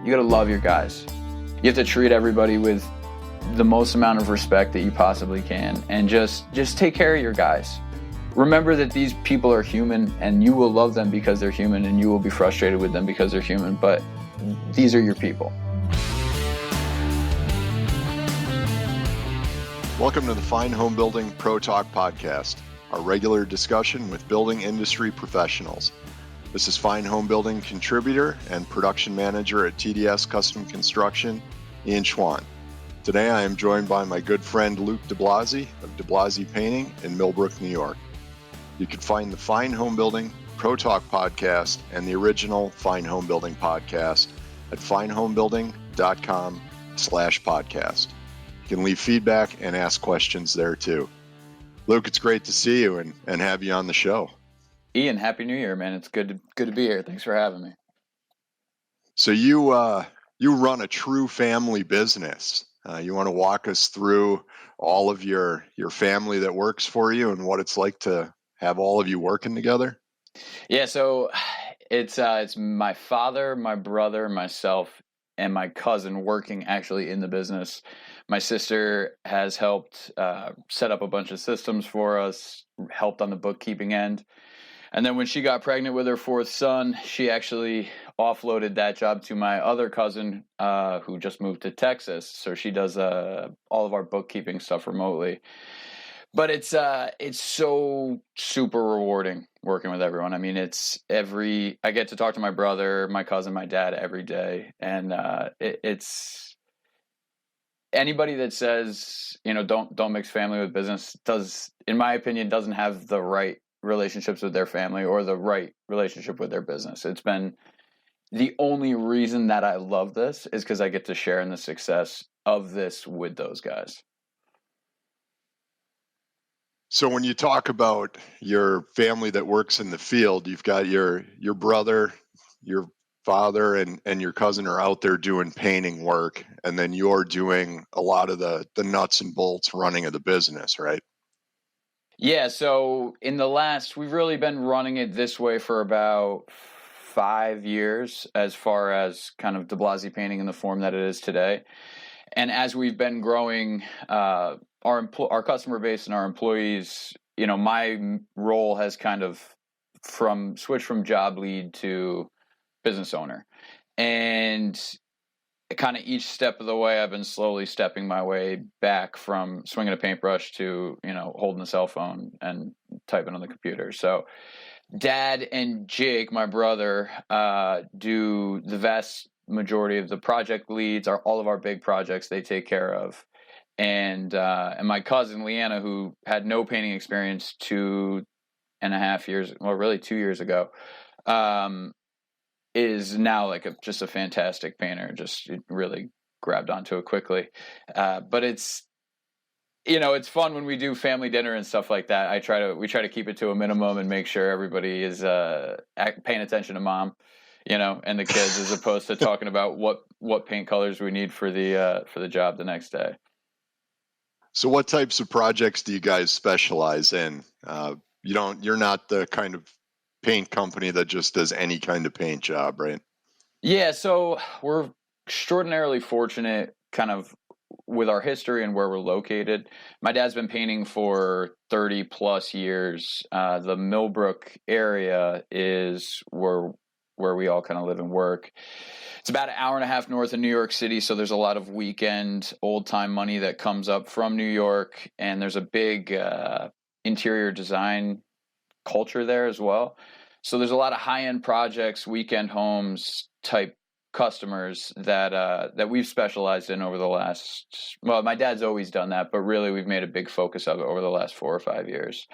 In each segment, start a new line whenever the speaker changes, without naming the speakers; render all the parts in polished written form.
You got to love your guys. You have to treat everybody with the most amount of respect that you possibly can, and just take care of your guys. Remember that these people are human, and you will love them because they're human, and you will be frustrated with them because they're human, but these are your people.
Welcome to the Fine Homebuilding Pro Talk podcast, our regular discussion with building industry professionals. This is Fine Homebuilding contributor and production manager at TDS Custom Construction, Ian Schwandt. Today I am joined by my good friend Luke DiBlasi of DiBlasi Painting in Millbrook, New York. You can find the Fine Homebuilding Pro Talk podcast and the original Fine Homebuilding podcast at finehomebuilding.com/podcast. You can leave feedback and ask questions there too. Luke, it's great to see you and have you on the show.
Ian, Happy New Year, man. It's good to be here. Thanks for having me.
So you run a true family business. You want to walk us through all of your family that works for you and what it's like to have all of you working together?
Yeah, so it's my father, my brother, myself, and my cousin working actually in the business. My sister has helped set up a bunch of systems for us, helped on the bookkeeping end. And then when she got pregnant with her fourth son, she actually offloaded that job to my other cousin who just moved to Texas. So she does all of our bookkeeping stuff remotely. But it's so super rewarding working with everyone. I mean, I get to talk to my brother, my cousin, my dad every day. And it's anybody that says, don't mix family with business in my opinion, doesn't have the right relationships with their family or the right relationship with their business. It's been the only reason that I love this is because I get to share in the success of this with those guys.
So when you talk about your family that works in the field, you've got your brother, your father, and your cousin are out there doing painting work, and then you're doing a lot of the nuts and bolts running of the business, right?
Yeah, so we've really been running it this way for about 5 years as far as kind of DiBlasi Painting in the form that it is today. And as we've been growing our customer base and our employees, my role has kind of switched from job lead to business owner. And kind of each step of the way, I've been slowly stepping my way back from swinging a paintbrush to, holding a cell phone and typing on the computer. So Dad and Jake, my brother, do the vast majority of the project leads, all of our big projects they take care of. And my cousin, Leanna, who had no painting experience 2.5 years, well, really 2 years ago, is now just a fantastic painter. Just really grabbed onto it quickly. But it's fun when we do family dinner and stuff like that. We try to keep it to a minimum and make sure everybody is paying attention to mom, and the kids, as opposed to talking about what paint colors we need for the job the next day.
So what types of projects do you guys specialize in? You're not the kind of paint company that just does any kind of paint job, right?
Yeah, so we're extraordinarily fortunate kind of with our history and where we're located. My dad's been painting for 30 plus years. The Millbrook area is where we all kind of live and work. It's about an hour and a half north of New York City, so there's a lot of weekend old-time money that comes up from New York, and there's a big interior design culture there as well. So there's a lot of high-end projects, weekend homes type customers that we've specialized in over the last, well, my dad's always done that, but really we've made a big focus of it over the last 4 or 5 years.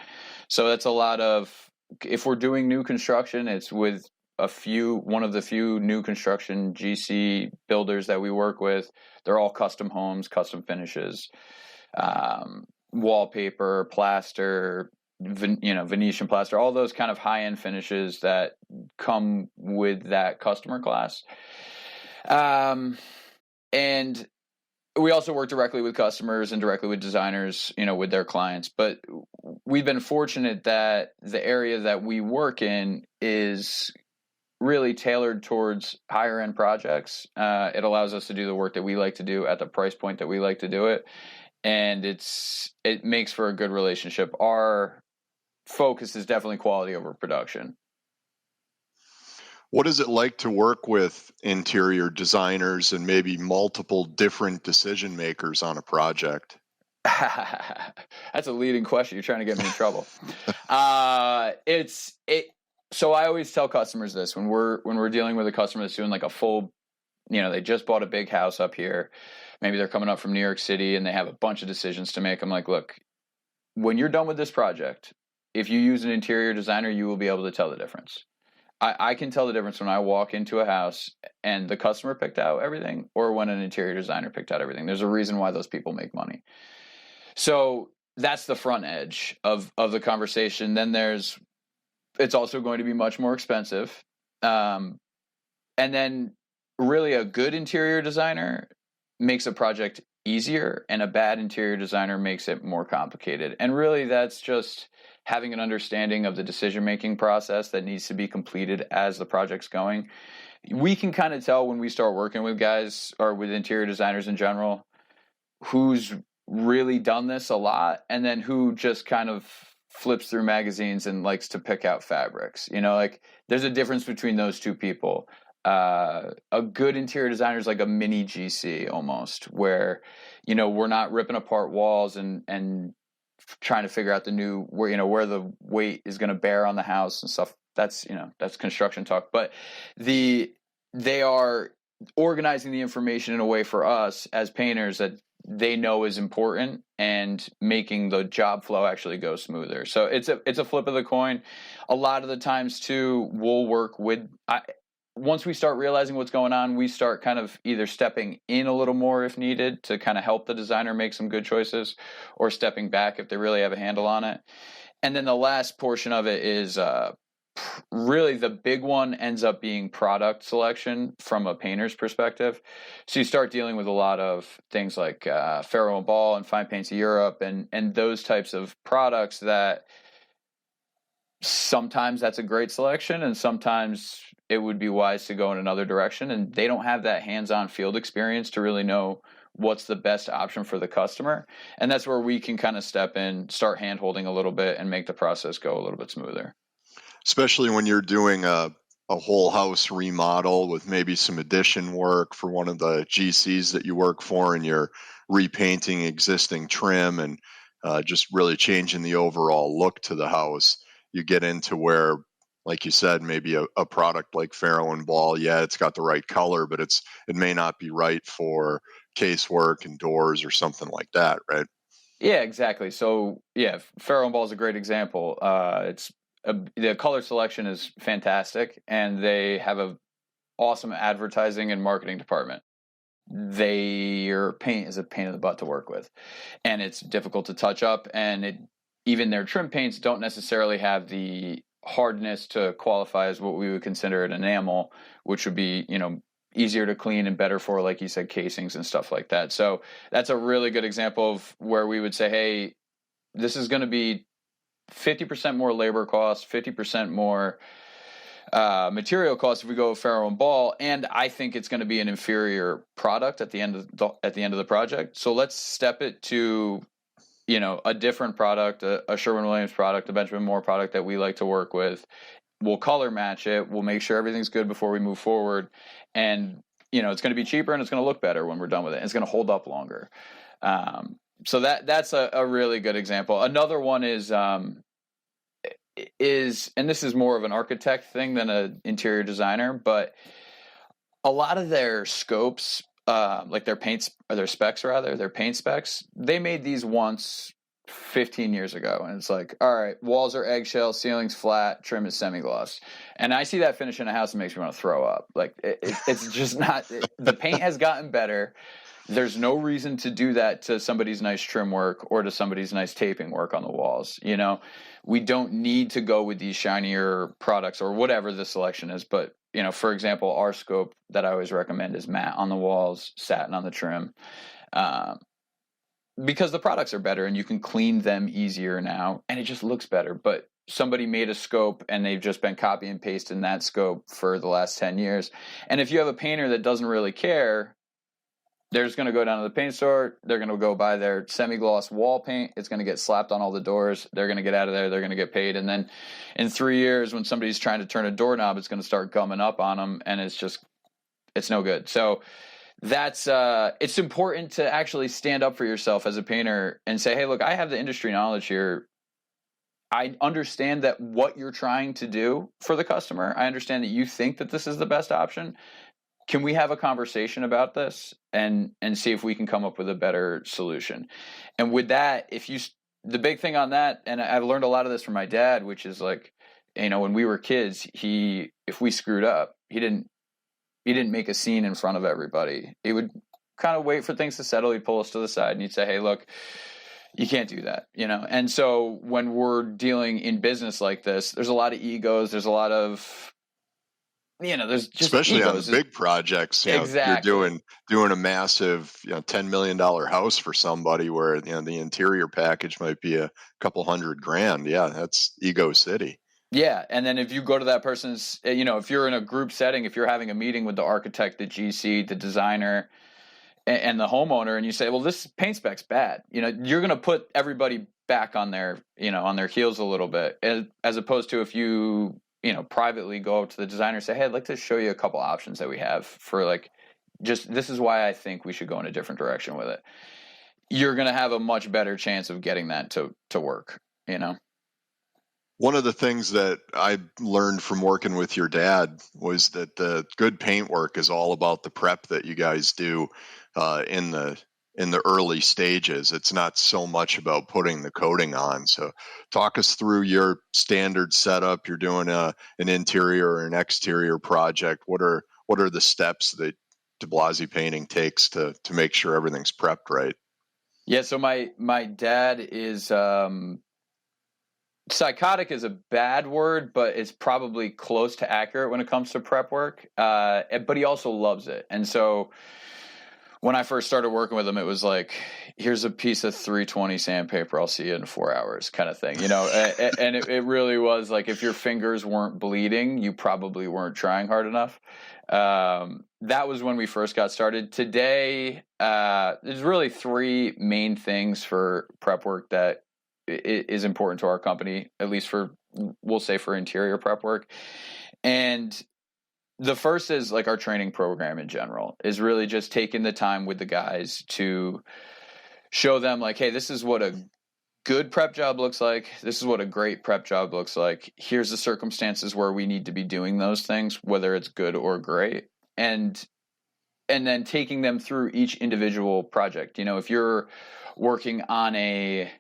So that's a lot of, if we're doing new construction, it's with one of the few new construction GC builders that we work with. They're all custom homes, custom finishes, wallpaper, plaster, Venetian plaster, all those kind of high-end finishes that come with that customer class. And we also work directly with customers and directly with designers, with their clients. But we've been fortunate that the area that we work in is really tailored towards higher end projects. It allows us to do the work that we like to do at the price point that we like to do it. And it makes for a good relationship. Our focus is definitely quality over production.
What is it like to work with interior designers and maybe multiple different decision makers on a project?
That's a leading question. You're trying to get me in trouble. So I always tell customers this when we're dealing with a customer that's doing like a full, they just bought a big house up here. Maybe they're coming up from New York City and they have a bunch of decisions to make. I'm like, look, when you're done with this project, if you use an interior designer, you will be able to tell the difference. I can tell the difference when I walk into a house and the customer picked out everything or when an interior designer picked out everything. There's a reason why those people make money. So that's the front edge of the conversation. Then it's also going to be much more expensive. And then really a good interior designer makes a project easier and a bad interior designer makes it more complicated. And really that's just having an understanding of the decision-making process that needs to be completed as the project's going. We can kind of tell when we start working with guys or with interior designers in general, who's really done this a lot and then who just kind of flips through magazines and likes to pick out fabrics. Like there's a difference between those two people. A good interior designer is like a mini GC almost, where we're not ripping apart walls and trying to figure out where the weight is going to bear on the house and stuff. That's construction talk, but they are organizing the information in a way for us as painters that they know is important and making the job flow actually go smoother. So it's a flip of the coin. A lot of the times too, we'll work with, once we start realizing what's going on, we start kind of either stepping in a little more if needed to kind of help the designer make some good choices, or stepping back if they really have a handle on it. And then the last portion of it is really the big one ends up being product selection from a painter's perspective. So you start dealing with a lot of things like Faro and Ball and Fine Paints of Europe and those types of products that sometimes that's a great selection and sometimes it would be wise to go in another direction, and they don't have that hands-on field experience to really know what's the best option for the customer. And that's where we can kind of step in, start hand-holding a little bit and make the process go a little bit smoother.
Especially when you're doing a whole house remodel with maybe some addition work for one of the GCs that you work for, and you're repainting existing trim and just really changing the overall look to the house. You get into where, like you said, maybe a product like Faro and Ball, it's got the right color, but it may not be right for casework and doors or something like that, right?
Yeah, exactly. So Faro and Ball is a great example. The color selection is fantastic, and they have a awesome advertising and marketing department. Their paint is a pain in the butt to work with, and it's difficult to touch up, and even their trim paints don't necessarily have the hardness to qualify as what we would consider an enamel, which would be, easier to clean and better for, like you said, casings and stuff like that. So that's a really good example of where we would say, hey, this is going to be 50% more labor cost, 50% more material cost if we go with Faro and Ball, and I think it's going to be an inferior product at the end of the project. So let's step it to a different product, a Sherwin-Williams product, a Benjamin Moore product that we like to work with. We'll color match it. We'll make sure everything's good before we move forward. And, it's going to be cheaper and it's going to look better when we're done with it. And it's going to hold up longer. So that's a really good example. Another one is, and this is more of an architect thing than an interior designer, but a lot of their scopes, like their paint specs, they made these once 15 years ago, and it's like, all right, walls are eggshell, ceiling's flat, trim is semi-gloss, and I see that finish in a house and makes me want to throw up. Like it's just not. The paint has gotten better. There's no reason to do that to somebody's nice trim work or to somebody's nice taping work on the walls. We don't need to go with these shinier products or whatever the selection is, but for example, our scope that I always recommend is matte on the walls, satin on the trim, because the products are better and you can clean them easier now and it just looks better. But somebody made a scope and they've just been copy and pasting that scope for the last 10 years. And if you have a painter that doesn't really care, they're just going to go down to the paint store. They're going to go buy their semi-gloss wall paint. It's going to get slapped on all the doors. They're going to get out of there. They're going to get paid. And then in 3 years, when somebody's trying to turn a doorknob, it's going to start gumming up on them. And it's no good. So that's, it's important to actually stand up for yourself as a painter and say, hey, look, I have the industry knowledge here. I understand that what you're trying to do for the customer. I understand that you think that this is the best option. Can we have a conversation about this and see if we can come up with a better solution? And with that, the big thing on that, and I've learned a lot of this from my dad, which is like, when we were kids, if we screwed up, he didn't make a scene in front of everybody. He would kind of wait for things to settle. He'd pull us to the side and he'd say, hey, look, you can't do that, And so when we're dealing in business like this, there's a lot of egos. There's a lot of, there's just
especially
egos.
on the big projects.
Exactly.
You're doing a massive, $10 million house for somebody where the interior package might be a couple $100,000. Yeah, that's ego city.
Yeah, and then if you go to that person's, if you're in a group setting, if you're having a meeting with the architect, the GC, the designer, and the homeowner, and you say, well, this paint spec's bad, you're going to put everybody back on their heels a little bit, as opposed to if you privately go up to the designer and say, hey, I'd like to show you a couple options that we have for this is why I think we should go in a different direction with it. You're going to have a much better chance of getting that to work, One
of the things that I learned from working with your dad was that the good paint work is all about the prep that you guys do in the early stages. It's not so much about putting the coating on. So talk us through your standard setup. You're doing an interior or an exterior project. What are the steps that DiBlasi Painting takes to make sure everything's prepped right?
Yeah, so my dad is psychotic is a bad word, but it's probably close to accurate when it comes to prep work. But he also loves it. And so when I first started working with him, it was like, here's a piece of 320 sandpaper. I'll see you in 4 hours kind of thing, and it really was like, if your fingers weren't bleeding, you probably weren't trying hard enough. That was when we first got started. Today, there's really three main things for prep work that is important to our company, at least we'll say for interior prep work. And the first is like our training program in general is really just taking the time with the guys to show them like, hey, this is what a good prep job looks like. This is what a great prep job looks like. Here's the circumstances where we need to be doing those things, whether it's good or great. And then taking them through each individual project. If you're working on a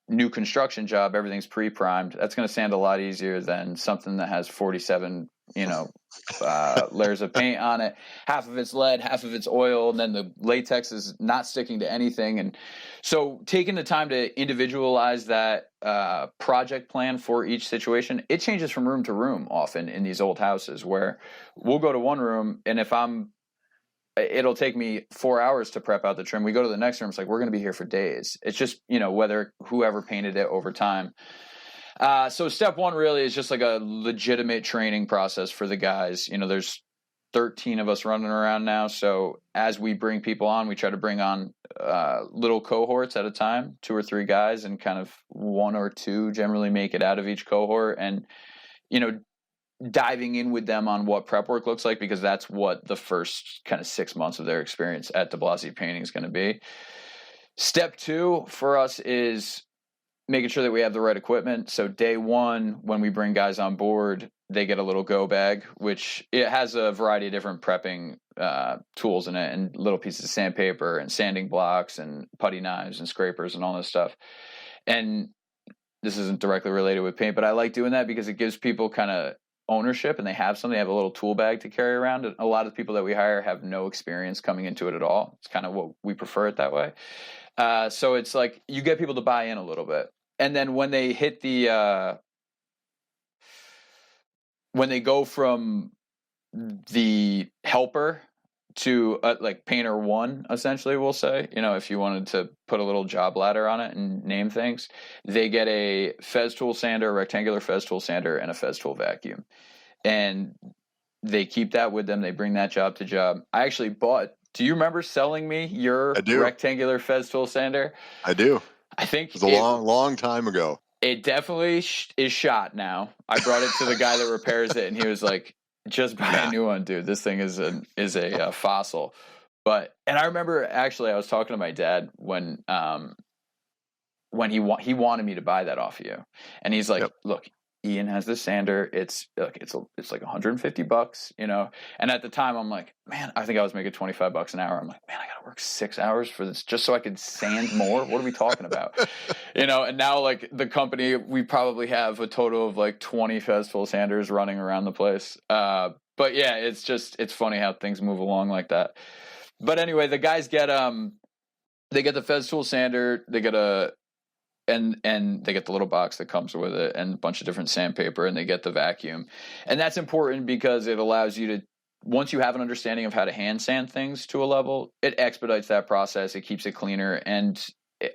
new construction job, everything's pre-primed. That's going to sound a lot easier than something that has 47, layers of paint on it. Half of it's lead, half of it's oil, and then the latex is not sticking to anything. And so taking the time to individualize that project plan for each situation, it changes from room to room often in these old houses where we'll go to one room, and it'll take me 4 hours to prep out the trim. We go to the next room. It's like, we're going to be here for days. It's just, whether whoever painted it over time. So step one really is just like a legitimate training process for the guys. There's 13 of us running around now. So as we bring people on, we try to bring on little cohorts at a time, 2 or 3 guys, and kind of 1 or 2 generally make it out of each cohort. And, diving in with them on what prep work looks like, because that's what the first kind of 6 months of their experience at DiBlasi Painting is going to be. Step 2 for us is making sure that we have the right equipment. So day 1, when we bring guys on board, they get a little go bag, which it has a variety of different prepping tools in it, and little pieces of sandpaper and sanding blocks and putty knives and scrapers and all this stuff. And this isn't directly related with paint, but I like doing that because it gives people kind of ownership, and they have a little tool bag to carry around. And a lot of people that we hire have no experience coming into it at all. It's kind of what we prefer it that way. So it's like you get people to buy in a little bit. And then when they hit when they go from the helper to like painter one, essentially, we'll say, if you wanted to put a little job ladder on it and name things, they get a Fez tool sander, a rectangular Fez tool sander, and a Fez tool vacuum. And they keep that with them. They bring that job to job. I actually do you remember selling me your rectangular Fez tool sander?
I do.
I think
it was a long time ago.
It definitely is shot now. I brought it to the guy that repairs it, and he was like, just buy a new one, dude. This thing is a fossil. And I remember, actually, I was talking to my dad when he wanted me to buy that off of you, and he's like, look, Ian has this sander. It's like $150, And at the time, I'm like, man, I think I was making $25 an hour. I'm like, man, I gotta work 6 hours for this just so I could sand more. What are we talking about? And now, like, the company, we probably have a total of like 20 Fez tool sanders running around the place. But yeah, it's funny how things move along like that. But anyway, the guys get they get the Fez tool sander. They get and they get the little box that comes with it and a bunch of different sandpaper, and they get the vacuum. And that's important because it allows you to, once you have an understanding of how to hand sand things to a level, it expedites that process. It keeps it cleaner. And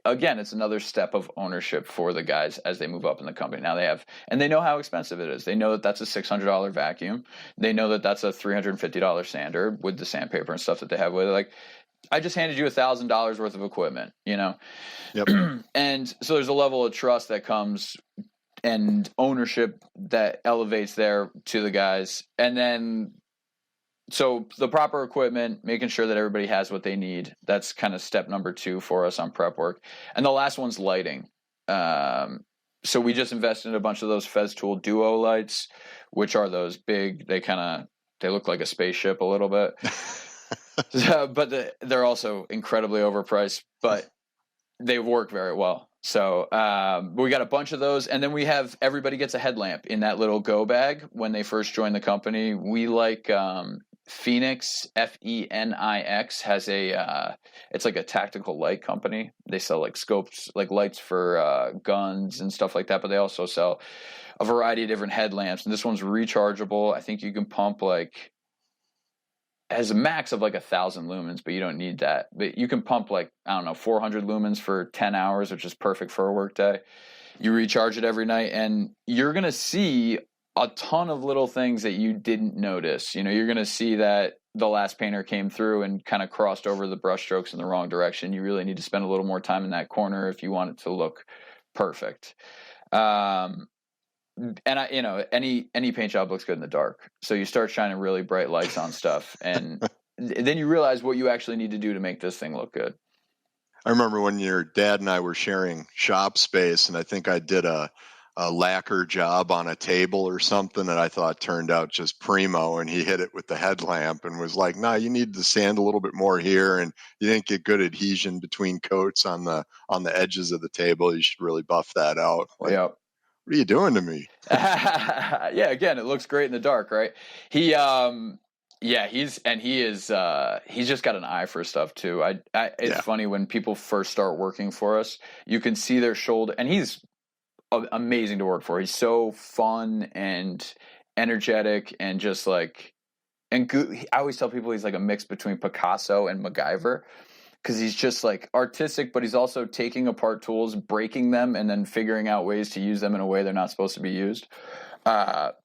again, it's another step of ownership for the guys as they move up in the company. Now they know how expensive it is. They know that that's a $600 vacuum. They know that that's a $350 sander with the sandpaper and stuff that they have with it. Like, I just handed you $1,000 worth of equipment, Yep. And so there's a level of trust that comes and ownership that elevates there to the guys. And then, so the proper equipment, making sure that everybody has what they need. That's kind of step number 2 for us on prep work. And the last one's lighting. So we just invested in a bunch of those Fez Tool Duo lights, which are those big, they look like a spaceship a little bit. But they're also incredibly overpriced, but they work very well. So we got a bunch of those, and then we have everybody gets a headlamp in that little go bag when they first join the company. We like Phoenix, Fenix has it's like a tactical light company. They sell like scopes, like lights for guns and stuff like that, but they also sell a variety of different headlamps. And this one's rechargeable. I think you can pump has a max of like 1,000 lumens, but you don't need that. But you can pump 400 lumens for 10 hours, which is perfect for a work day. You recharge it every night, and you're going to see a ton of little things that you didn't notice. You're going to see that the last painter came through and kind of crossed over the brush strokes in the wrong direction. You really need to spend a little more time in that corner if you want it to look perfect. And any paint job looks good in the dark. So you start shining really bright lights on stuff, and then you realize what you actually need to do to make this thing look good.
I remember when your dad and I were sharing shop space, and I think I did a lacquer job on a table or something that I thought turned out just primo, and he hit it with the headlamp and was like, "Nah, you need to sand a little bit more here, and you didn't get good adhesion between coats on the edges of the table. You should really buff that out." Like,
yep.
What are you doing to me?
Yeah, again, it looks great in the dark, right? He's just got an eye for stuff too. It's funny when people first start working for us, you can see their shoulder, and he's amazing to work for. He's so fun and energetic and just like, and good. I always tell people he's like a mix between Picasso and MacGyver. Because he's just like artistic, but he's also taking apart tools, breaking them, and then figuring out ways to use them in a way they're not supposed to be used. But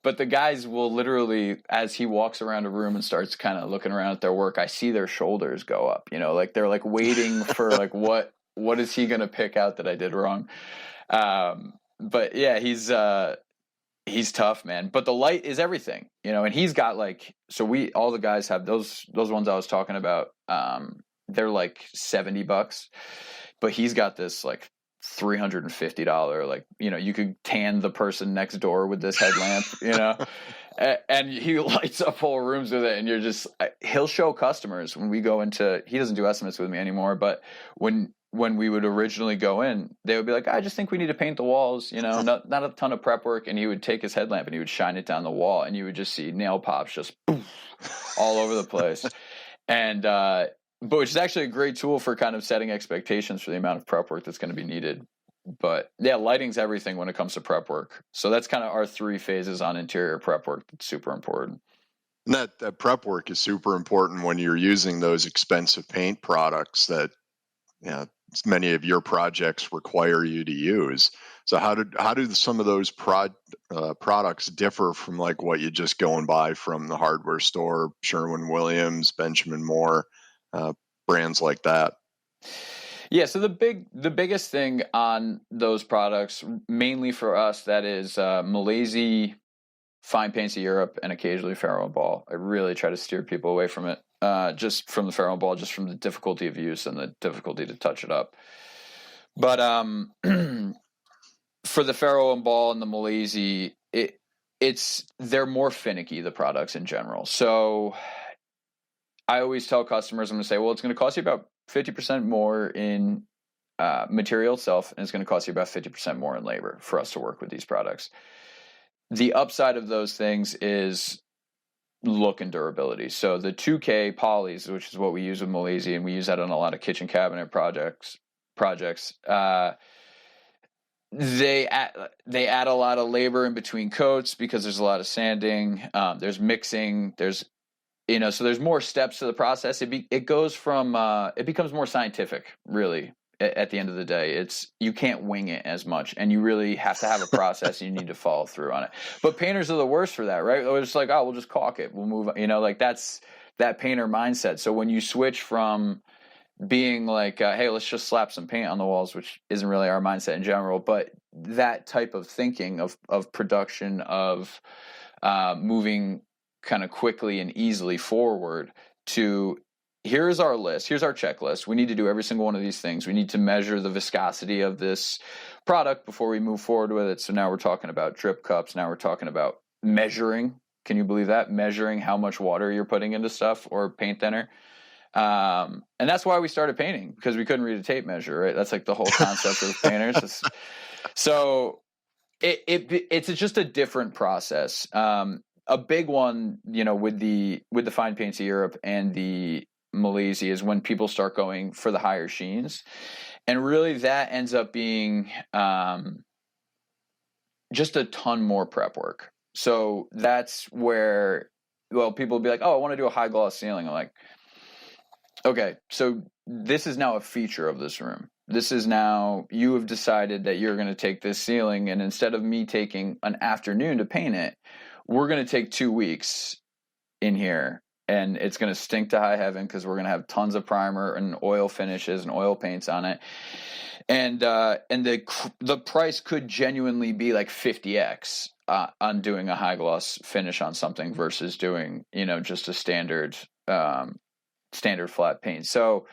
the guys will literally, as he walks around a room and starts kind of looking around at their work, I see their shoulders go up. Like they're like waiting for like what is he gonna pick out that I did wrong? But yeah, he's tough, man. But the light is everything, and he's got all the guys have those ones I was talking about. They're like $70, but he's got this like $350, you could tan the person next door with this headlamp, and he lights up whole rooms with it. And he'll show customers when we go into, he doesn't do estimates with me anymore, but when we would originally go in, they would be like, I just think we need to paint the walls, not a ton of prep work. And he would take his headlamp and he would shine it down the wall, and you would just see nail pops just poof, all over the place. And, but which is actually a great tool for kind of setting expectations for the amount of prep work that's going to be needed. But yeah, lighting's everything when it comes to prep work. So that's kind of our 3 phases on interior prep work. That's super important.
And that prep work is super important when you're using those expensive paint products that, you know, many of your projects require you to use. So how do some of those products differ from like what you just go and buy from the hardware store, Sherwin-Williams, Benjamin Moore, uh, brands like that?
Yeah, so the biggest thing on those products, mainly for us, that is Malaysia, fine paints of Europe, and occasionally Ferro and Ball. I really try to steer people away from it, just from the Ferro and Ball, just from the difficulty of use and the difficulty to touch it up. But for the Ferro and Ball and the Malaysia, they're more finicky, the products in general. So I always tell customers, I'm going to say, well, it's going to cost you about 50% more in material itself, and it's going to cost you about 50% more in labor for us to work with these products. The upside of those things is look and durability. So the 2K polys, which is what we use with Malaysia, and we use that on a lot of kitchen cabinet projects. They add a lot of labor in between coats because there's a lot of sanding. There's mixing. There's so there's more steps to the process. It goes from it becomes more scientific, really. At the end of the day, you can't wing it as much, and you really have to have a process. And you need to follow through on it. But painters are the worst for that, right? It's like, oh, we'll just caulk it, we'll move. Like that's that painter mindset. So when you switch from being like, hey, let's just slap some paint on the walls, which isn't really our mindset in general, but that type of thinking of production, of moving kind of quickly and easily forward to, here's our list, here's our checklist. We need to do every single one of these things. We need to measure the viscosity of this product before we move forward with it. So now we're talking about drip cups. Now we're talking about measuring. Can you believe that? Measuring how much water you're putting into stuff or paint thinner. And that's why we started painting, because we couldn't read a tape measure, right? That's like the whole concept of painters. So it's just a different process. A big one, with the fine paints of Europe and the Malaysia, is when people start going for the higher sheens, and really that ends up being just a ton more prep work. So that's where, people will be like, oh, I want to do a high gloss ceiling. I'm like, okay, so this is now a feature of this room. This is now, you have decided that you're going to take this ceiling, and instead of me taking an afternoon to paint it, we're going to take 2 weeks in here, and it's going to stink to high heaven because we're going to have tons of primer and oil finishes and oil paints on it. And the price could genuinely be like 50x on doing a high gloss finish on something versus doing, just a standard flat paint. So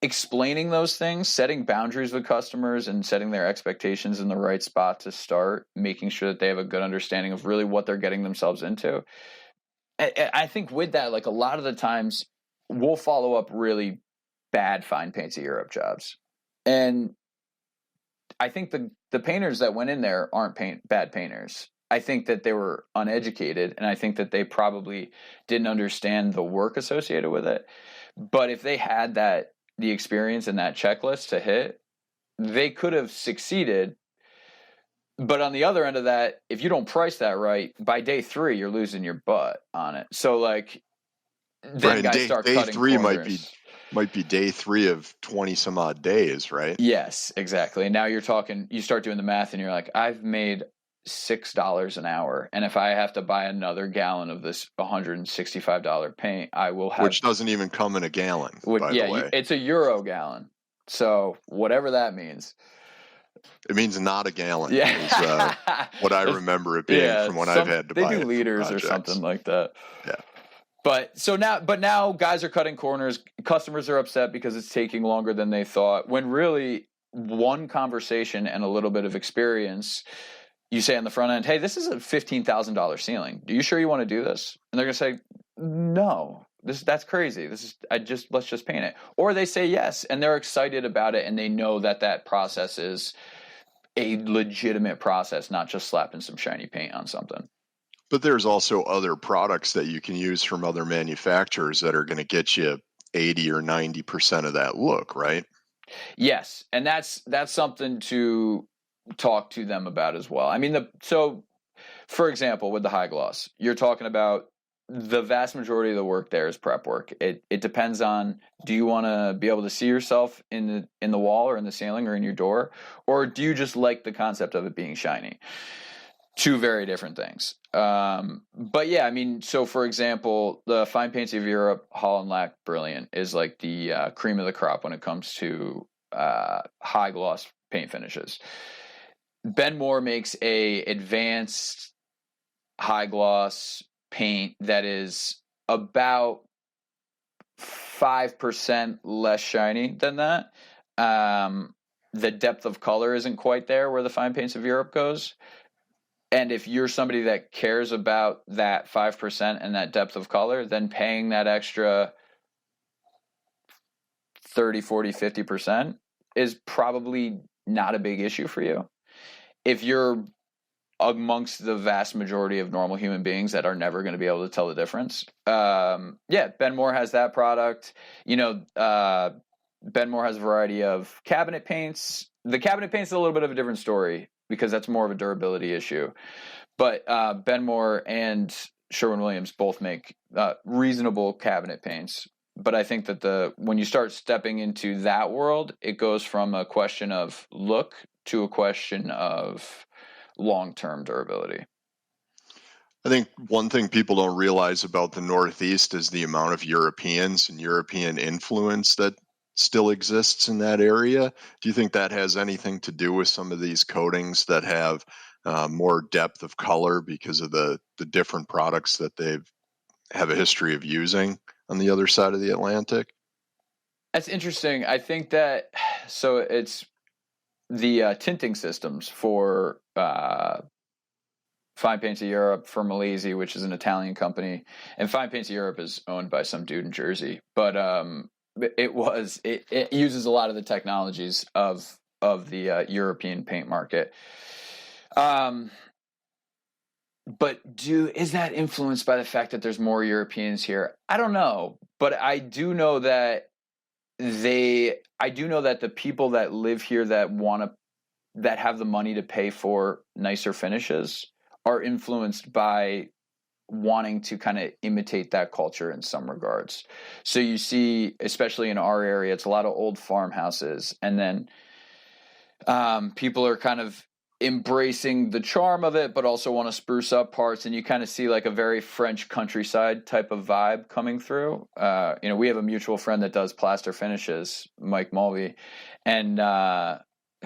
explaining those things, setting boundaries with customers and setting their expectations in the right spot to start, making sure that they have a good understanding of really what they're getting themselves into. I think with that, like a lot of the times we'll follow up really bad fine paints of Europe jobs. And I think the painters that went in there aren't bad painters. I think that they were uneducated, and I think that they probably didn't understand the work associated with it. But if they had the experience and that checklist to hit, they could have succeeded. But on the other end of that, if you don't price that right, by day 3, you're losing your butt on it. So like, then guys start cutting
day 3
corners.
might be day 3 of 20 some odd days, right?
Yes, exactly. And now you start doing the math, and you're like, I've made $6 an hour, and if I have to buy another gallon of this $165 paint, I will have,
which doesn't even come in a gallon, by the way.
It's a euro gallon, so whatever that means.
It means not a gallon.
Yeah,
is what I remember it being from when I've had to buy it.
They do liters or something like that.
Yeah.
But now guys are cutting corners. Customers are upset because it's taking longer than they thought, when really one conversation and a little bit of experience, you say on the front end, hey, this is a $15,000 ceiling. Are you sure you want to do this? And they're going to say, no, that's crazy. Let's just paint it. Or they say yes, and they're excited about it, and they know that process is a legitimate process, not just slapping some shiny paint on something.
But there's also other products that you can use from other manufacturers that are going to get you 80 or 90% of that look, right?
Yes, and that's something to talk to them about as well. I mean, so for example, with the high gloss, you're talking about the vast majority of the work there is prep work. It depends on, do you want to be able to see yourself in the wall or in the ceiling or in your door, or do you just like the concept of it being shiny? Two very different things. But yeah, I mean, so for example, the Fine Paints of Europe Holland Lac Brilliant is like the cream of the crop when it comes to high gloss paint finishes. Benmore makes a advanced high gloss paint that is about 5% less shiny than that. The depth of color isn't quite there where the Fine Paints of Europe goes. And if you're somebody that cares about that 5% and that depth of color, then paying that extra 30, 40, 50% is probably not a big issue for you. If you're amongst the vast majority of normal human beings that are never going to be able to tell the difference, yeah, Benmore has that product. Benmore has a variety of cabinet paints. The cabinet paint's a little bit of a different story because that's more of a durability issue. But Benmore and Sherwin-Williams both make reasonable cabinet paints. But I think that when you start stepping into that world, it goes from a question of look to a question of long-term durability.
I think one thing people don't realize about the Northeast is the amount of Europeans and European influence that still exists in that area. Do you think that has anything to do with some of these coatings that have more depth of color because of the different products that they have a history of using on the other side of the Atlantic?
That's interesting. I think that, so it's the tinting systems for Fine Paints of Europe, for Malesi, which is an Italian company, and Fine Paints of Europe is owned by some dude in Jersey, but it uses a lot of the technologies of the European paint market. But is that influenced by the fact that there's more Europeans here? I don't know, but I do know that the people that live here that have the money to pay for nicer finishes are influenced by wanting to kind of imitate that culture in some regards. So you see, especially in our area, it's a lot of old farmhouses, and then people are kind of embracing the charm of it, but also want to spruce up parts, and you kind of see like a very French countryside type of vibe coming through. We have a mutual friend that does plaster finishes, Mike Mulvey, and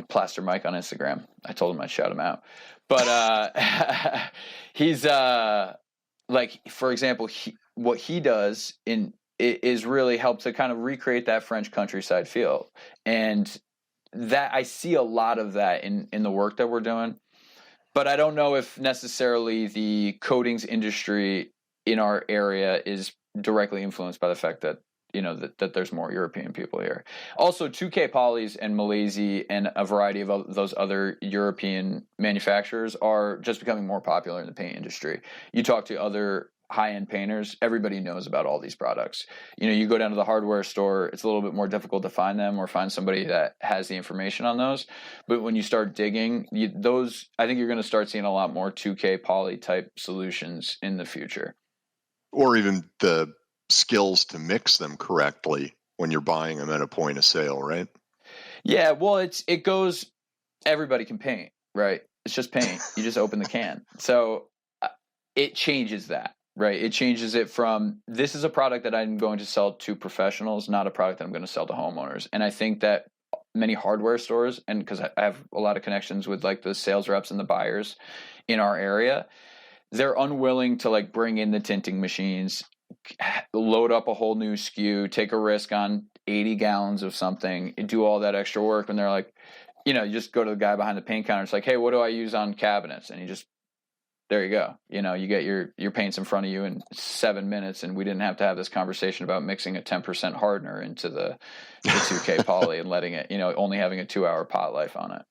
Plaster Mike on Instagram. I told him I'd shout him out, but he's like, for example, what he does is really help to kind of recreate that French countryside feel, and that I see a lot of that in the work that we're doing. But I don't know if necessarily the coatings industry in our area is directly influenced by the fact that that there's more European people here. Also, 2K Polys and Malesi and a variety of those other European manufacturers are just becoming more popular in the paint industry. You talk to other high-end painters, everybody knows about all these products. You go down to the hardware store, it's a little bit more difficult to find them or find somebody that has the information on those. But when you start digging, I think you're going to start seeing a lot more 2K poly type solutions in the future.
Or even the skills to mix them correctly when you're buying them at a point of sale, right?
Yeah, well, everybody can paint, right? It's just paint. You just open the can. So it changes that. Right. It changes it from, this is a product that I'm going to sell to professionals, not a product that I'm going to sell to homeowners. And I think that many hardware stores, and because I have a lot of connections with like the sales reps and the buyers in our area, they're unwilling to like bring in the tinting machines, load up a whole new SKU, take a risk on 80 gallons of something, do all that extra work. And they're like, you just go to the guy behind the paint counter. It's like, hey, what do I use on cabinets? And there you go. You get your paints in front of you in 7 minutes, and we didn't have to have this conversation about mixing a 10% hardener into the 2K poly and letting it, only having a 2-hour pot life on it.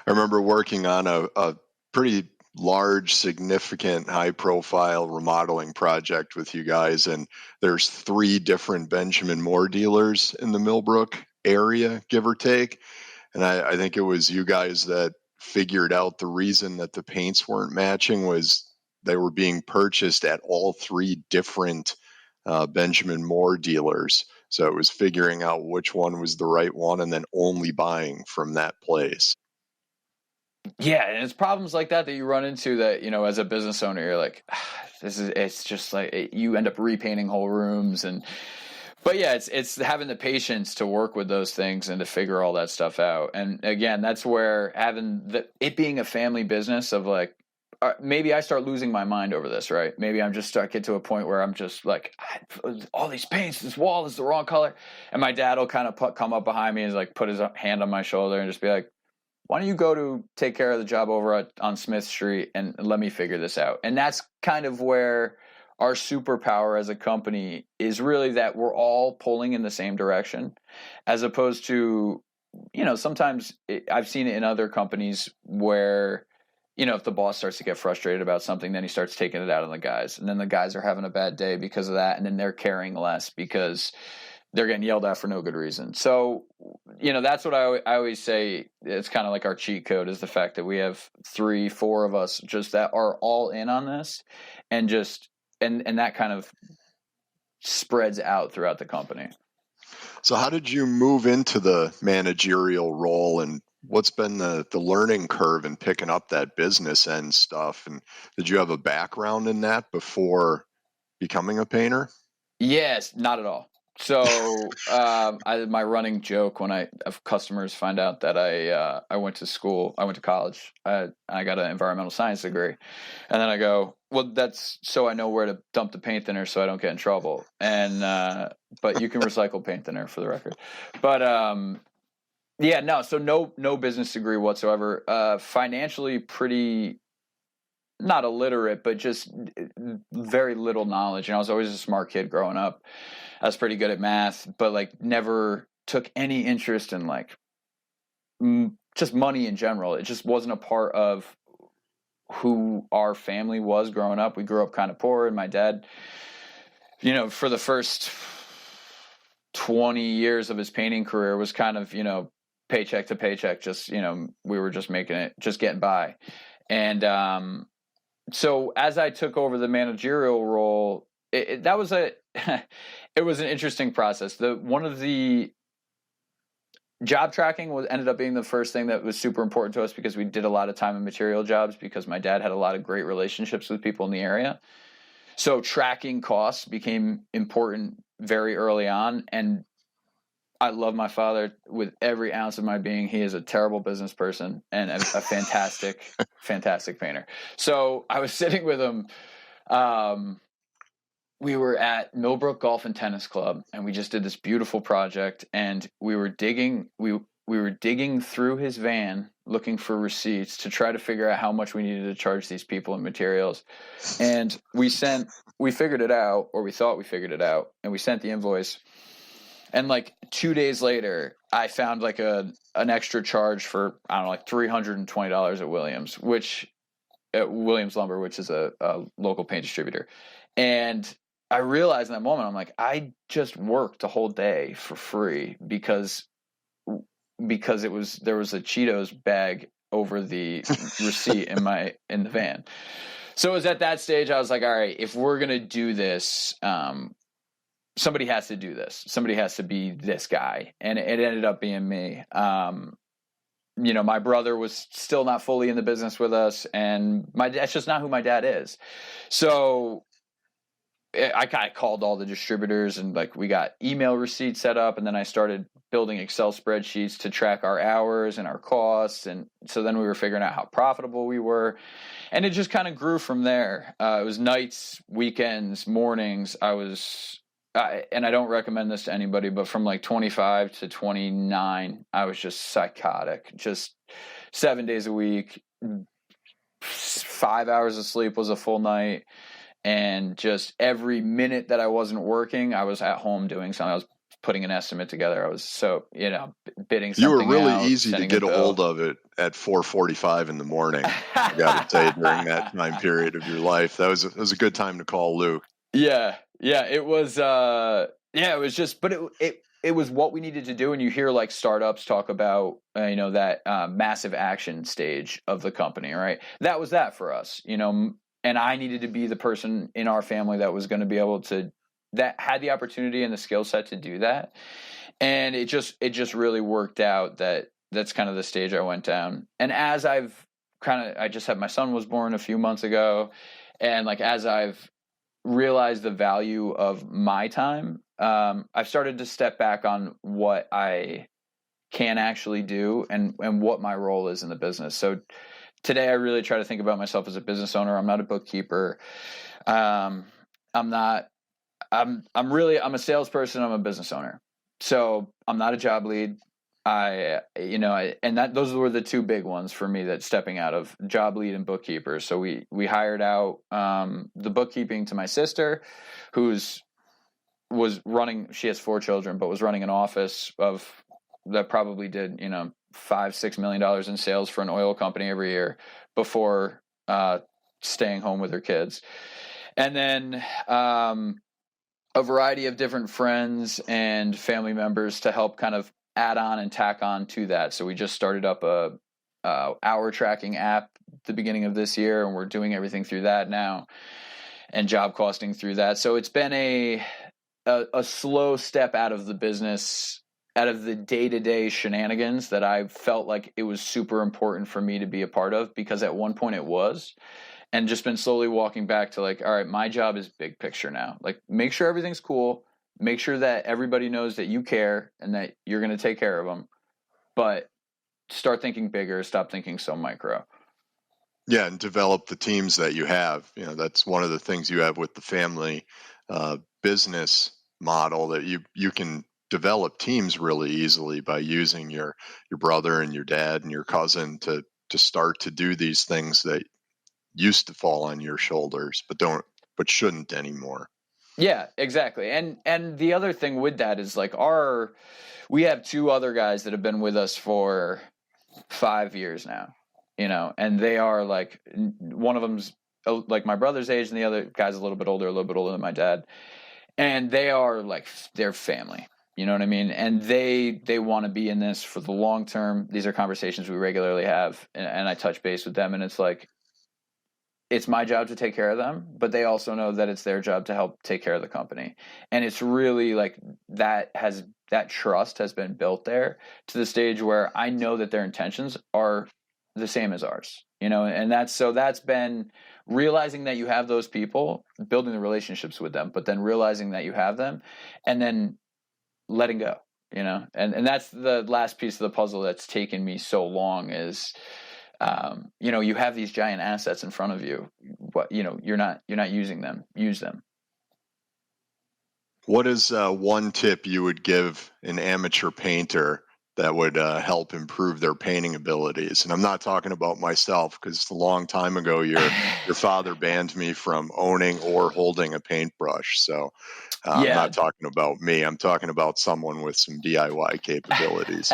I remember working on a pretty large, significant, high-profile remodeling project with you guys, and there's 3 different Benjamin Moore dealers in the Millbrook area, give or take. And I think it was you guys that figured out the reason that the paints weren't matching was they were being purchased at all three different Benjamin Moore dealers. So it was figuring out which one was the right one and then only buying from that place.
Yeah, and it's problems like that you run into that, as a business owner, you're like, it's just like you end up repainting whole rooms. But yeah, it's having the patience to work with those things and to figure all that stuff out. And again, that's where it being a family business of like, maybe I start losing my mind over this, right? Maybe I'm just get to a point where I'm just like, all these paints, this wall is the wrong color. And my dad will kind of come up behind me and like put his hand on my shoulder and just be like, why don't you go to take care of the job over on Smith Street and let me figure this out? And that's kind of where our superpower as a company is really that we're all pulling in the same direction, as opposed to, sometimes I've seen it in other companies where, if the boss starts to get frustrated about something, then he starts taking it out on the guys. And then the guys are having a bad day because of that. And then they're caring less because they're getting yelled at for no good reason. So, that's what I always say. It's kind of like our cheat code is the fact that we have 3-4 of us just that are all in on this, and just, and that kind of spreads out throughout the company.
So how did you move into the managerial role, and what's been the learning curve in picking up that business end stuff? And did you have a background in that before becoming a painter?
Yes, not at all. So my running joke when customers find out that I went to college, I got an environmental science degree, and then I go, well, that's so I know where to dump the paint thinner so I don't get in trouble. And but you can recycle paint thinner, for the record. But yeah, no, so no business degree whatsoever. Financially pretty not illiterate, but just very little knowledge. I was always a smart kid growing up. I was pretty good at math, but like never took any interest in like just money in general. It just wasn't a part of who our family was growing up. We grew up kind of poor, and my dad, for the first 20 years of his painting career was kind of, paycheck to paycheck, just, we were just making it, just getting by. And so as I took over the managerial role, it was an interesting process. One of the job tracking ended up being the first thing that was super important to us, because we did a lot of time and material jobs because my dad had a lot of great relationships with people in the area. So tracking costs became important very early on. And I love my father with every ounce of my being. He is a terrible business person and a fantastic, fantastic painter. So I was sitting with him. We were at Millbrook Golf and Tennis Club, and we just did this beautiful project. And we were digging through his van looking for receipts to try to figure out how much we needed to charge these people and materials. And we figured it out, or we thought we figured it out, and we sent the invoice. And like 2 days later, I found like an extra charge for, I don't know, like $320 at Williams Lumber, which is a local paint distributor. And I realized in that moment, I'm like, I just worked a whole day for free because there was a Cheetos bag over the receipt in the van. So it was at that stage I was like, all right, if we're gonna do this, somebody has to do this. Somebody has to be this guy. And it ended up being me. My brother was still not fully in the business with us, and that's just not who my dad is. So I kind of called all the distributors, and like we got email receipts set up, and then I started building Excel spreadsheets to track our hours and our costs. And so then we were figuring out how profitable we were, and it just kind of grew from there. It was nights, weekends, mornings. And I don't recommend this to anybody, but from like 25 to 29, I was just psychotic, just 7 days a week, 5 hours of sleep was a full night. And just every minute that I wasn't working, I was at home doing something. I was putting an estimate together. I was bidding something out.
You were really easy to get a hold of it at 4:45 in the morning. I got to say, during that time period of your life, it was a good time to call Luke.
Yeah, it was. It was just, but it was what we needed to do. And you hear like startups talk about, that massive action stage of the company, right? That was that for us. and I needed to be the person in our family that was going to be able to, that had the opportunity and the skill set to do that. And it just really worked out that that's kind of the stage I went down. And as I just had, my son was born a few months ago. And like, as I've realized the value of my time, I've started to step back on what I can actually do and what my role is in the business. So today I really try to think about myself as a business owner. I'm not a bookkeeper. I'm a salesperson. I'm a business owner. So I'm not a job lead. Those were the two big ones for me, that stepping out of job lead and bookkeeper. So we hired out the bookkeeping to my sister, she has 4 children, but was running an office that probably did, $5-6 million in sales for an oil company every year before staying home with her kids. And then a variety of different friends and family members to help kind of add on and tack on to that. So we just started up a hour tracking app at the beginning of this year, and we're doing everything through that now, and job costing through that. So it's been a slow step out of the business, out of the day-to-day shenanigans that I felt like it was super important for me to be a part of, because at one point it was, and just been slowly walking back to like, all right, my job is big picture now. Like, make sure everything's cool. Make sure that everybody knows that you care and that you're going to take care of them, but start thinking bigger. Stop thinking so micro.
Yeah, and develop the teams that you have. That's one of the things you have with the family business model, that you can develop teams really easily by using your brother and your dad and your cousin to start to do these things that used to fall on your shoulders, but shouldn't anymore.
Yeah, exactly. And the other thing with that is like we have 2 other guys that have been with us for 5 years now, and they are like, one of them's like my brother's age, and the other guy's a little bit older than my dad. And they are like, they're family, you know what I mean? And they want to be in this for the long term. These are conversations we regularly have, and I touch base with them, and it's like, it's my job to take care of them, but they also know that it's their job to help take care of the company. And it's really like that trust has been built there to the stage where I know that their intentions are the same as ours, and that's been realizing that you have those people, building the relationships with them, but then realizing that you have them, and then letting go, and that's the last piece of the puzzle that's taken me so long is, you have these giant assets in front of you, but you're not using them. Use them.
What is one tip you would give an amateur painter that would help improve their painting abilities? And I'm not talking about myself, because a long time ago your father banned me from owning or holding a paintbrush. So I'm not talking about me. I'm talking about someone with some DIY capabilities.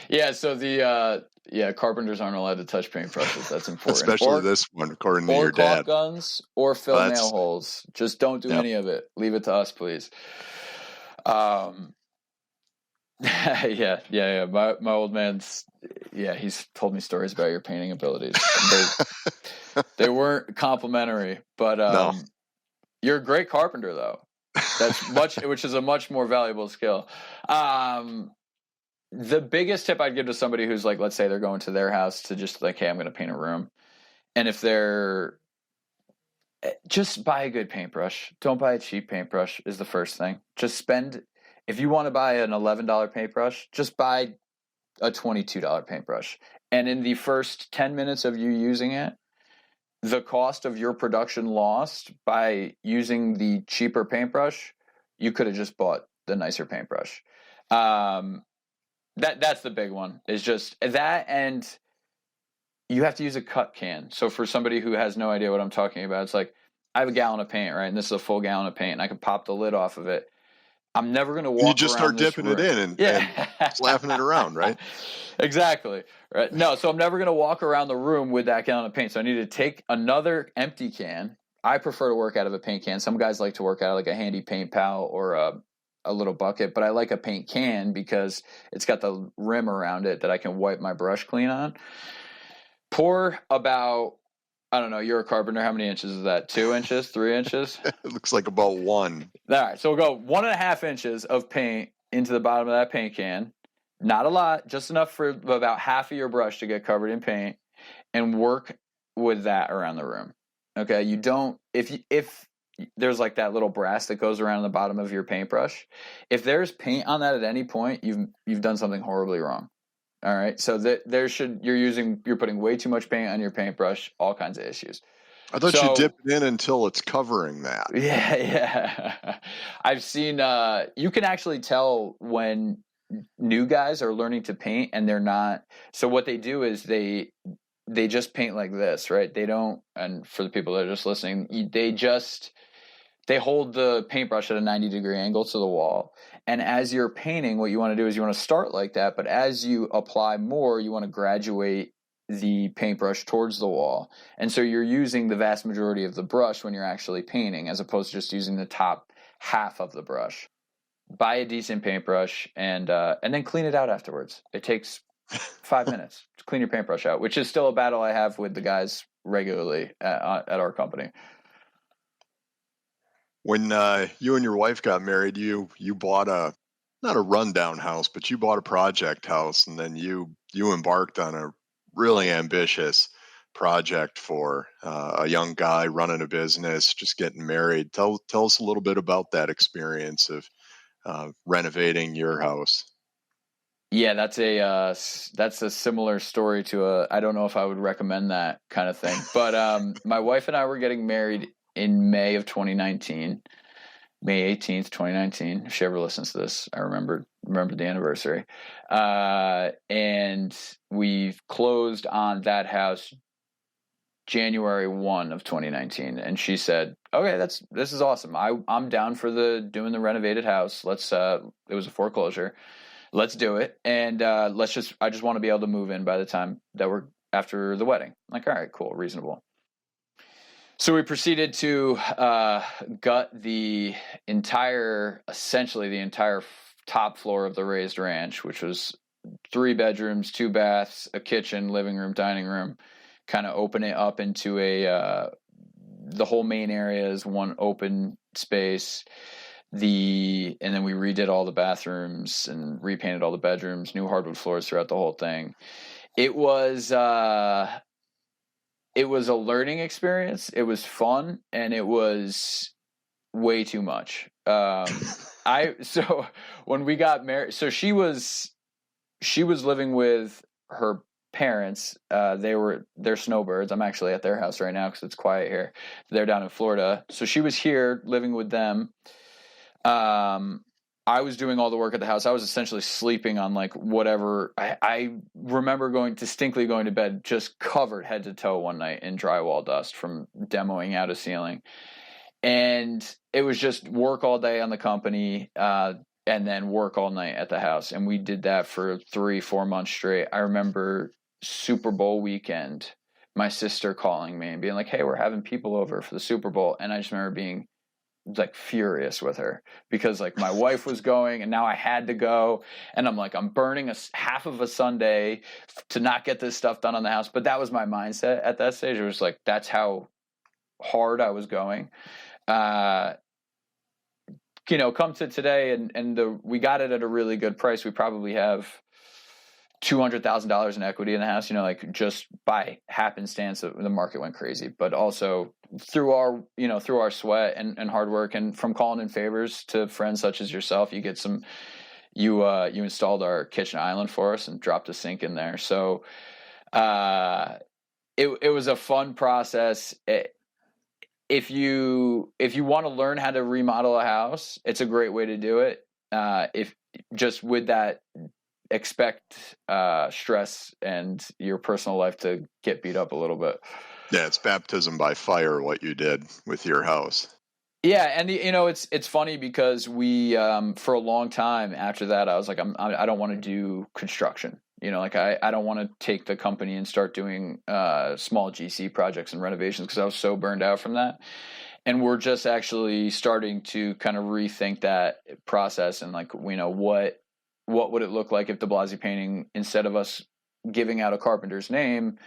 Yeah. So carpenters aren't allowed to touch paintbrushes. That's important.
Especially this one, according to your dad.
Or caulk guns, or fill nail holes. Just don't do any of it. Leave it to us, please. Yeah. My old man's, he's told me stories about your painting abilities. They weren't complimentary, but
no.
You're a great carpenter, though. Which is a much more valuable skill. The biggest tip I'd give to somebody who's like, let's say they're going to their house to just like, hey, I'm going to paint a room. And if they're, just buy a good paintbrush. Don't buy a cheap paintbrush is the first thing. If you want to buy an $11 paintbrush, just buy a $22 paintbrush. And in the first 10 minutes of you using it, the cost of your production lost by using the cheaper paintbrush, you could have just bought the nicer paintbrush. That's the big one, is just that, and you have to use a cut can. So for somebody who has no idea what I'm talking about, it's like, I have a gallon of paint, right? And this is a full gallon of paint, and I can pop the lid off of it. I'm never going to walk around.
You just start dipping it in and slapping it around, right?
Exactly. Right. No, so I'm never going to walk around the room with that gallon of paint. So I need to take another empty can. I prefer to work out of a paint can. Some guys like to work out of like a handy paint pal or a little bucket, but I like a paint can because it's got the rim around it that I can wipe my brush clean on. Pour about I don't know. You're a carpenter. How many inches is that? 2 inches? 3 inches?
It looks like about 1.
All right. So we'll go 1.5 inches of paint into the bottom of that paint can. Not a lot, just enough for about half of your brush to get covered in paint, and work with that around the room. Okay. You don't, if there's like that little brass that goes around the bottom of your paintbrush, if there's paint on that at any point, you've done something horribly wrong. All right. So you're putting way too much paint on your paintbrush, all kinds of issues.
I thought you dip it in until it's covering that.
Yeah. Yeah. I've seen, you can actually tell when new guys are learning to paint and they're not. So what they do is they just paint like this, right? They don't, and for the people that are just listening, they hold the paintbrush at a 90-degree angle to the wall. And as you're painting, what you want to do is you want to start like that, but as you apply more, you want to graduate the paintbrush towards the wall. And so you're using the vast majority of the brush when you're actually painting, as opposed to just using the top half of the brush. Buy a decent paintbrush and then clean it out afterwards. It takes 5 minutes to clean your paintbrush out, which is still a battle I have with the guys regularly at our company.
When you and your wife got married, you bought not a rundown house, but you bought a project house, and then you embarked on a really ambitious project for a young guy running a business, just getting married. Tell us a little bit about that experience of renovating your house.
Yeah, that's a similar story to I don't know if I would recommend that kind of thing. But my wife and I were getting married in May of 2019, May 18th, 2019. If she ever listens to this, I remember the anniversary. And we've closed on that house January 1 of 2019. And she said, okay, this is awesome. I'm down for doing the renovated house. It was a foreclosure. Let's do it. And I just want to be able to move in by the time that we're after the wedding. I'm like, all right, cool, reasonable. So we proceeded to gut essentially the entire top floor of the raised ranch, which was 3 bedrooms, 2 baths, a kitchen, living room, dining room. Kind of open it up into the whole main area is one open space. And then we redid all the bathrooms and repainted all the bedrooms, new hardwood floors throughout the whole thing. It was a learning experience. It was fun, and it was way too much. So when we got married, so she was living with her parents. They're snowbirds. I'm actually at their house right now because it's quiet here. They're down in Florida. So she was here living with them. I was doing all the work at the house. I was essentially sleeping on like whatever. I remember distinctly going to bed just covered head to toe one night in drywall dust from demoing out a ceiling. And it was just work all day on the company, and then work all night at the house. And we did that for 3-4 months straight. I remember Super Bowl weekend, my sister calling me and being like, hey, we're having people over for the Super Bowl. And I just remember being like furious with her because like my wife was going and now I had to go, and I'm like, I'm burning half of a Sunday to not get this stuff done on the house. But that was my mindset at that stage. It was like, that's how hard I was going. Come to today and we got it at a really good price. We probably have $200,000 in equity in the house, like just by happenstance the market went crazy, but also through our sweat and hard work, and from calling in favors to friends such as yourself. You get you installed our kitchen island for us and dropped a sink in there. So it was a fun process. If you want to learn how to remodel a house, it's a great way to do it. If just with that, expect stress and your personal life to get beat up a little bit.
Yeah, it's baptism by fire what you did with your house.
Yeah, and it's funny because we for a long time after that I was like, I don't want to do construction. I don't want to take the company and start doing small GC projects and renovations because I was so burned out from that. And we're just actually starting to kind of rethink that process and like, what would it look like if DiBlasi Painting, instead of us giving out a carpenter's name,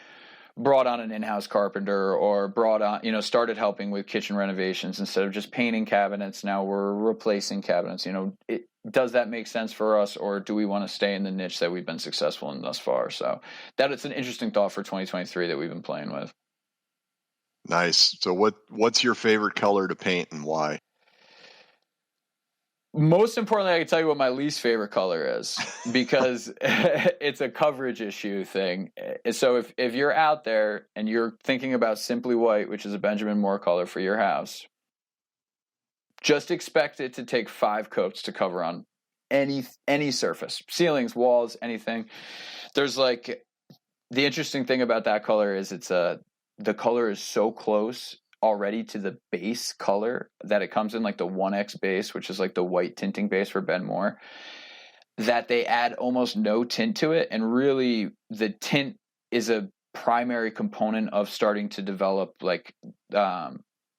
brought on an in-house carpenter or brought on, started helping with kitchen renovations instead of just painting cabinets. Now we're replacing cabinets. Does that make sense for us, or do we want to stay in the niche that we've been successful in thus far? So that it's an interesting thought for 2023 that we've been playing with.
Nice. So what's your favorite color to paint and why?
Most importantly, I can tell you what my least favorite color is, because it's a coverage issue thing. So if you're out there and you're thinking about simply white, which is a Benjamin Moore color for your house, just expect it to take 5 coats to cover on any surface, ceilings, walls, anything. There's the interesting thing about that color is the color is so close already to the base color that it comes in, like the 1X base, which is like the white tinting base for Ben Moore, that they add almost no tint to it. And really the tint is a primary component of starting to develop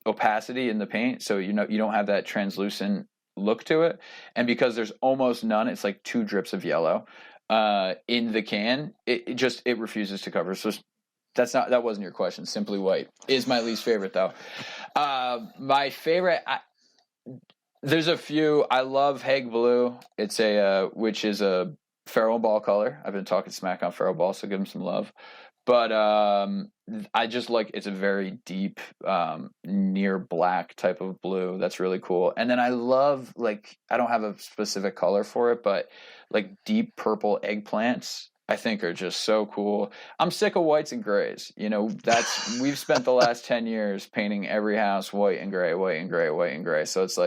opacity in the paint. So, you don't have that translucent look to it. And because there's almost none, it's like 2 drips of yellow in the can. It refuses to cover. So that wasn't your question. Simply white is my least favorite, though. My favorite, there's a few. I love Hague Blue. It's which is a Faro ball color. I've been talking smack on Faro ball, so give them some love. But I just it's a very deep, near black type of blue. That's really cool. And then I love I don't have a specific color for it, but deep purple eggplants, I think, are just so cool. I'm sick of whites and grays. We've spent the last 10 years painting every house white and gray, white and gray, white and gray. So it's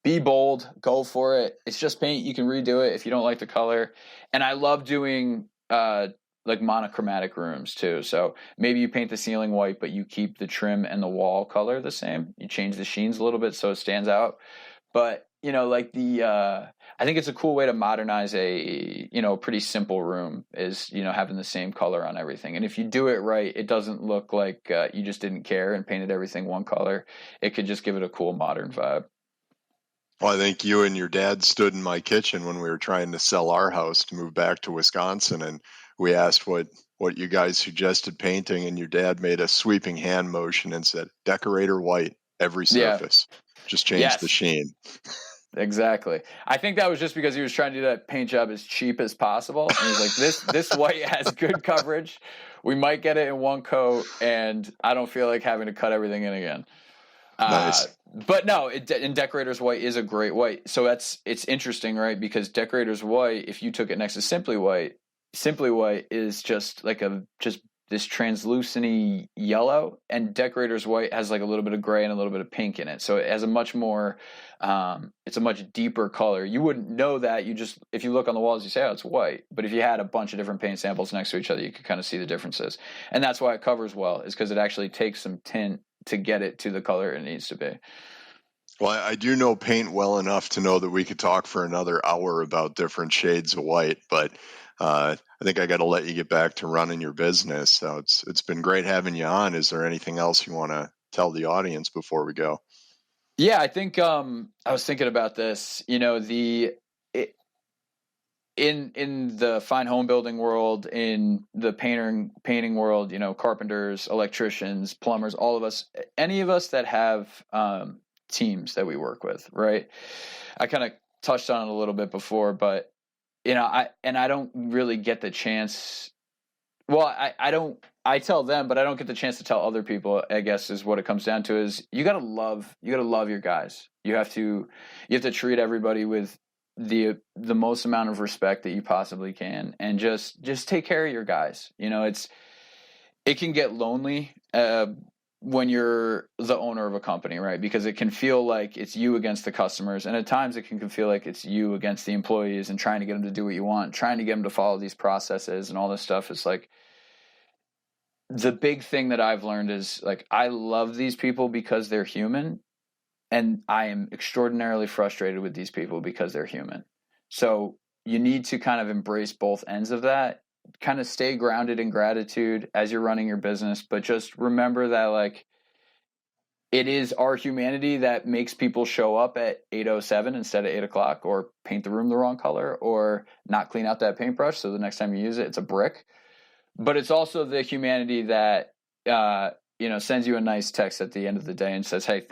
be bold, go for it. It's just paint. You can redo it if you don't like the color. And I love doing monochromatic rooms too. So maybe you paint the ceiling white, but you keep the trim and the wall color the same. You change the sheens a little bit so it stands out. But I think it's a cool way to modernize a pretty simple room is having the same color on everything. And if you do it right, it doesn't look like you just didn't care and painted everything one color. It could just give it a cool modern vibe.
Well, I think you and your dad stood in my kitchen when we were trying to sell our house to move back to Wisconsin, and we asked what you guys suggested painting, and your dad made a sweeping hand motion and said, "Decorator white, every surface." Yeah. Just change the sheen.
Exactly. I think that was just because he was trying to do that paint job as cheap as possible. And he's like, this white has good coverage. We might get it in one coat, and I don't feel like having to cut everything in again.
Nice.
But no, and Decorator's white is a great white. So it's interesting, right? Because Decorator's white, if you took it next to Simply White is just just this translucent yellow, and Decorator's white has a little bit of gray and a little bit of pink in it. So it has a much more, it's a much deeper color. You wouldn't know that. If you look on the walls, you say, oh, it's white. But if you had a bunch of different paint samples next to each other, you could kind of see the differences. And that's why it covers well, is because it actually takes some tint to get it to the color it needs to be.
Well, I do know paint well enough to know that we could talk for another hour about different shades of white, but I think I got to let you get back to running your business. So it's been great having you on. Is there anything else you want to tell the audience before we go?
Yeah, I think I was thinking about this. In the fine home building world, in the painting world, carpenters, electricians, plumbers, all of us, any of us that have teams that we work with, right? I kind of touched on it a little bit before, but I don't really get the chance. Well, I tell them, but I don't get the chance to tell other people, I guess, is what it comes down to. Is you got to love your guys. You have to treat everybody with the most amount of respect that you possibly can, and just take care of your guys. It can get lonely when you're the owner of a company, right? Because it can feel like it's you against the customers. And at times it can feel like it's you against the employees and trying to get them to do what you want, trying to get them to follow these processes and all this stuff. It's the big thing that I've learned is I love these people because they're human. And I am extraordinarily frustrated with these people because they're human. So you need to kind of embrace both ends of that. Kind of stay grounded in gratitude as you're running your business, but just remember that it is our humanity that makes people show up at 8:07 instead of 8:00, or paint the room the wrong color, or not clean out that paintbrush so the next time you use it, it's a brick. but it's also the humanity that, sends you a nice text at the end of the day and says, hey,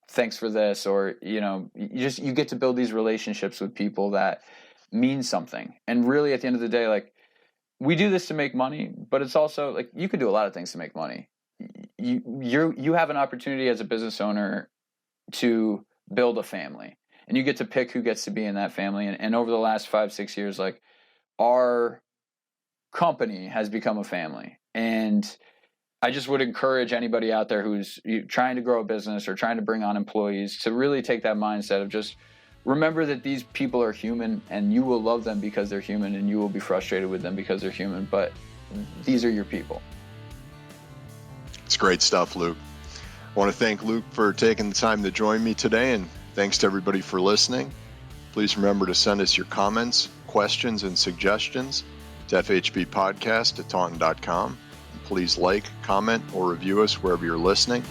thanks for this. Or, you get to build these relationships with people that mean something. And really at the end of the day, like, we do this to make money, but it's also like, you could do a lot of things to make money. You have an opportunity as a business owner to build a family, and you get to pick who gets to be in that family. And over the last 5-6 years, like, our company has become a family. And I just would encourage anybody out there who's trying to grow a business or trying to bring on employees to really take that mindset of just remember that these people are human, and you will love them because they're human, and you will be frustrated with them because they're human, but these are your people.
It's great stuff, Luke. I want to thank Luke for taking the time to join me today, and thanks to everybody for listening. Please remember to send us your comments, questions, and suggestions to fhbpodcast@taunton.com. And please like, comment, or review us wherever you're listening.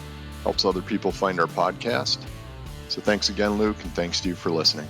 Helps other people find our podcast. So thanks again, Luke, and thanks to you for listening.